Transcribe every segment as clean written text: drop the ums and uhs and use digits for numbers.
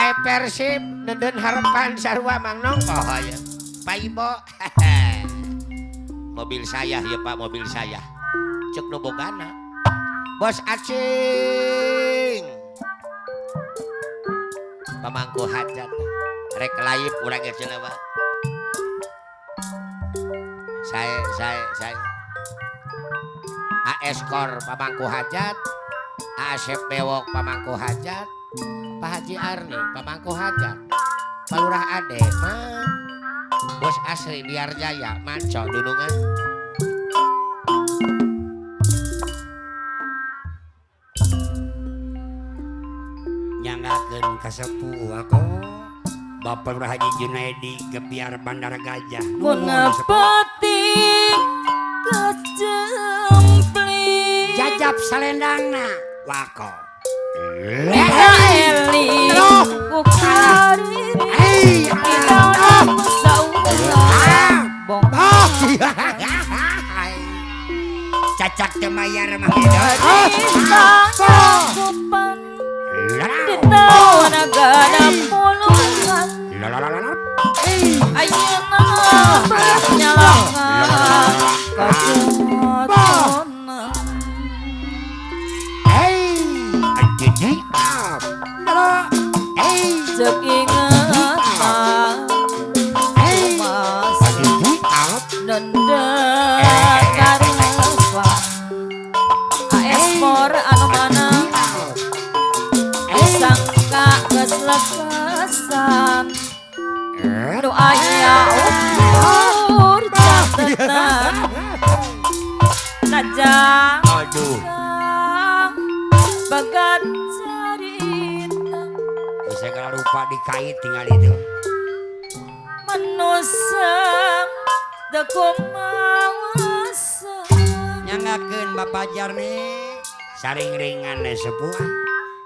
pemain Persib neden harapan sarua Mang Nongko ya. Pak Ibo. Mobil saya ya Pak, mobil saya. Cek nu bogana. Bos Acing. Pamangku hajat. Rek laib urang geus cenah Pak. Saya. AS Kor pamangku hajat. Asep Bewok pamangku hajat. Pak Haji Arni pamangku hajat. Pak Lurah Ade mah. Bos asli Biar Jaya manco dunungan. Nyangakeun kasepuh aku Bapak Lurah Haji Junaidi ke Biar Bandara Gajah. Menepati kecempling Jajab salendangna wako. Lena Eli Kukarin Idana Musaulah Bong Cacak temayar mah Harintang Sopan Ditawa nagana puluhan Ayeuna bernyalangan Kacotonan Cek inget Mas Nenda Karepa AS Por anu mana Sangka keselakasan Doanya umur catatan Najang Aduh Bagat cerita bisa kalau lupa dikait tinggal itu Menusang Dekung mawasang nyangakeun Bapak Jarni saring ringan sepuh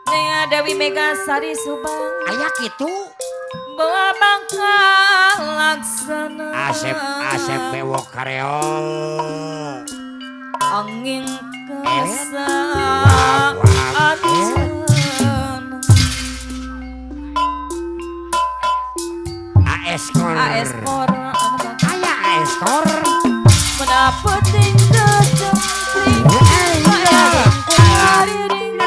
Neng Dewi Megasari Subang aya kitu Bawa bangka laksana Asep Bewok kareol Angin kasa AS Kor AS Por aya AS Kor Menapeting kecempling Mayang kumariring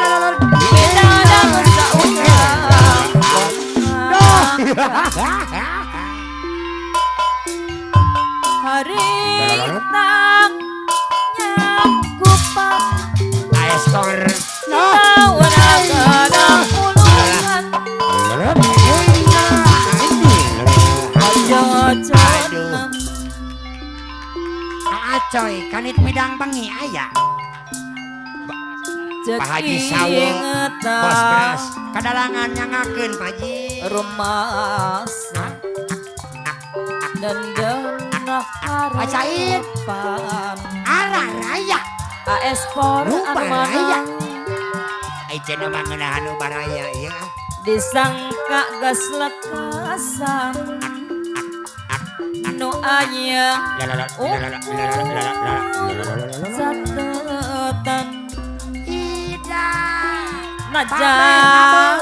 Bidana musaulah Harintang Nyangkupan AS Kor Tawa nagana puluhan Joconan Acoy kanit midang bengi aya Pak Haji Sawo Bos Beras kadalangan nyangakeun Pak Haji Rumas dan dana Pacain harapan Ara raya AS Por anu Baraya. mana Cenah mah ngeunahan nu baraya ieu disangka gas lekasan nu aya catatan najang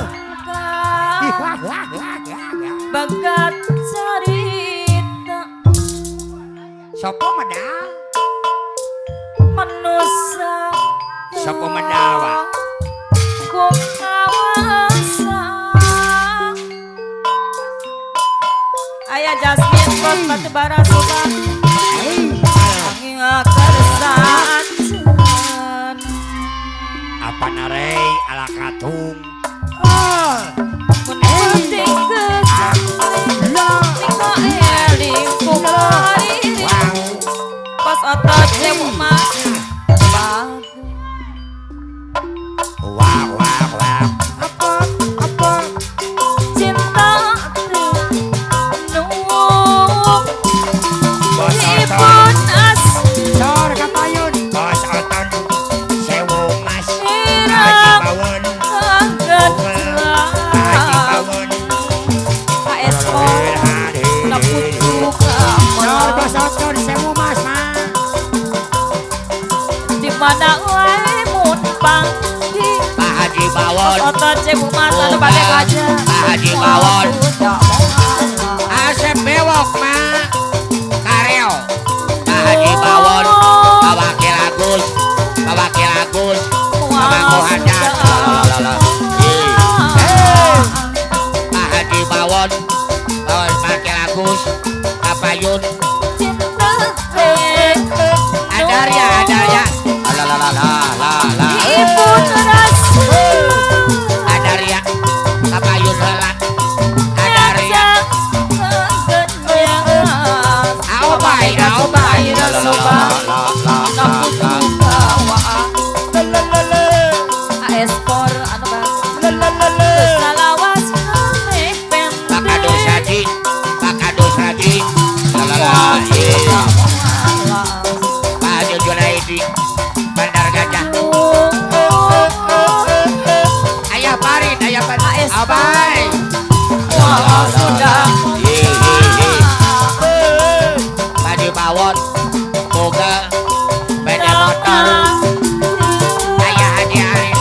bagat carita Sopo medal manusia Sopo medawa kawasa Ayah Jasmine Bos Batubara Subang angin kersaan apa narei ala katung Menuting kecempling Niko eling kumariring Pas otot sewu mas wah apa cinta nung Bos Ipun as Sor kapayun Bos oton sewu mas irang Bawon angkat Bawon AS Por naputu Sor bos kamar oton sewu mas di mana wae mun panggi Pak Haji Bawon otot sewu mas anu bade gajah Haji Bawon Asep Bewok mah Kareo Pak Haji Bawon Pak Wakil Agus Pak Wakil Agus Pamangku Hajat Pak Haji Bawon Pak Wakil Agus Pak Payun Adarya Ibu teras Adarya Pak Payun heula Adarya Aobai Espor anu salawas Pak Kadus Haji Pak Kadus Haji Pak Haji Junaidi Bandar Gajah Ayah Parin Abai sudah Haji Bawon Boga Beda motor Ayah Haji Arif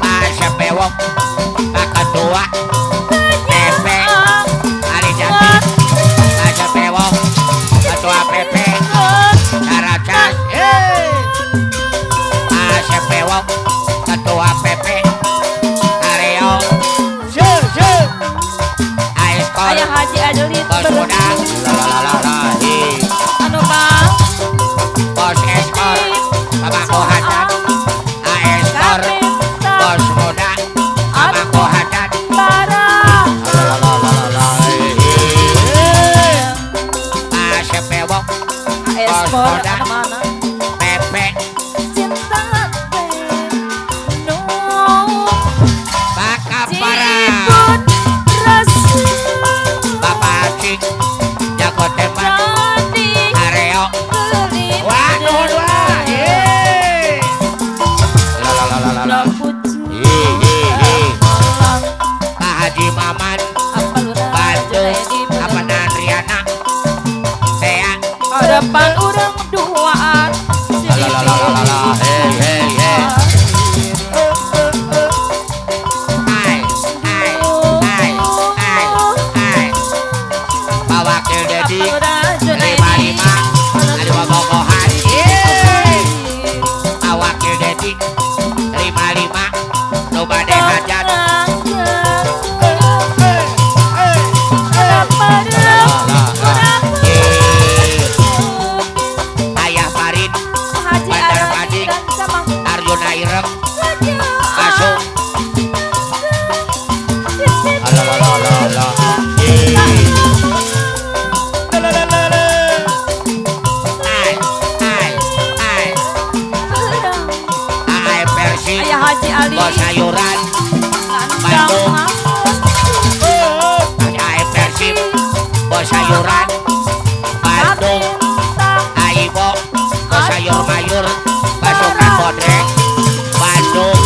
Pak Asep Bewok Pak Ketua PP Ali Jati Pak Asep Bewok Ketua PP Caracas Pak Asep Bewok Ketua PP Areo Aiskol Ayah Haji Adelit Bos Muda anu bang Bos Eskor Pamangku Hajat Aeskor Bos Muda Pamangku Hajat Asep Bewok Espor anu mana Pepe cinta Pak Kapara Ciput rasa Bapak Acik Jago Tembak jadi Areo kelip Waduh Pak Haji Maman Bandung Apa Nandriana Tea hadapan orang duaan Pak Wakil Dedi 55 Ada Bogohan Pak Wakil Dedi 55 Nu bade hajat Ayah Farid Bandar Padik Arjuna Irem Masuk Ae Persib Ayah Haji Ali Bos Sayuran Bandung Ae Persib Bos Sayuran Bandung Aibo Bos Sayur Mayur Pasukan Bodrek Bandung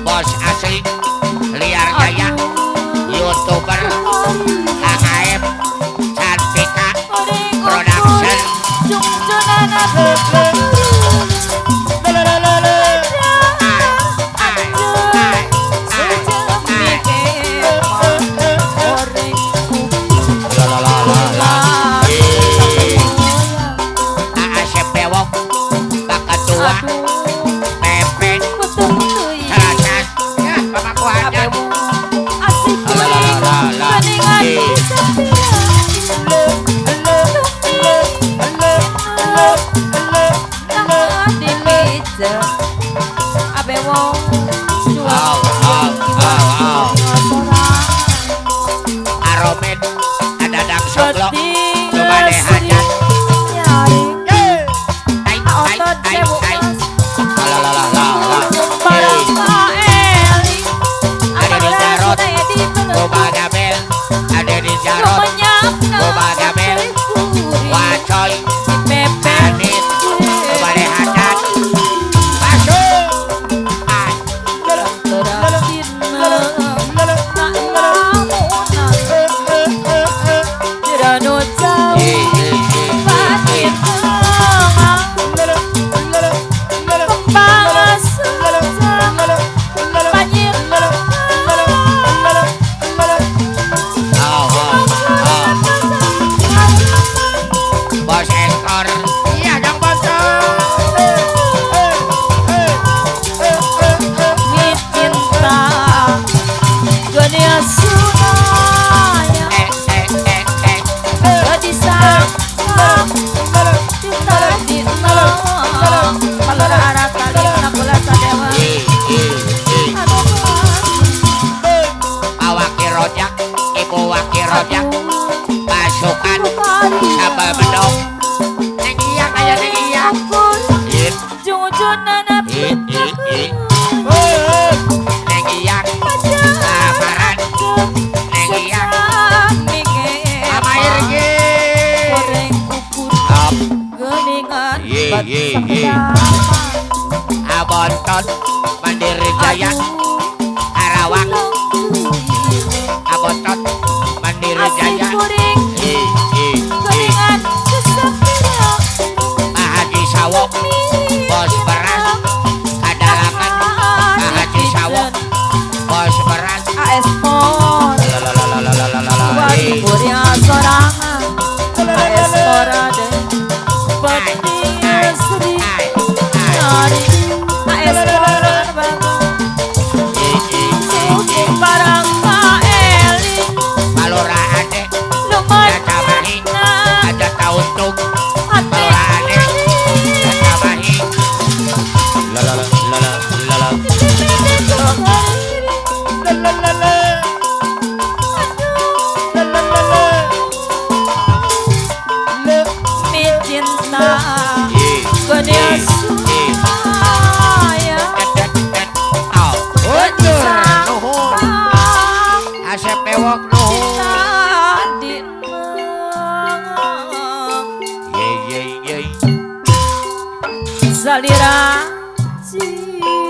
Bos Asli Liar Jaya YouTuber AKM Cantika Production Asep Bewok Pak Ketua Pepe Caracas Ya Pamangku Hajat Aromen Ada Dang Soglo Coba deh hajat Ada di Jarot Coba Gabel Ada di Jarot Coba Gabel Wacoy Adit Coba deh hajat Masuk Sunana Neng Iyang lamaran Neng Iyang sama Irgi goreng bubur Op geningan Ye, bat ye, sang ye. daman. Abonton Mandiri Jaya Arawang Abonton Mandiri Asin Jaya goreng geningan kesakira Pak Haji Sawok Bos beras Kadalangan Pak Haji Sawok Bos beras AS Por Wali Korea sorangan AS Por ada Petir Sri Nari AS Por bagus Suki barang Eli Palura Ade Lumayan Kamahi Ada Tauntung Hati Palura Ade Kamahi Lala Mi cinta Kedia saya Oh, undur nuhun Asep bewok nuhun Tadi Ye ye ye Salira cinta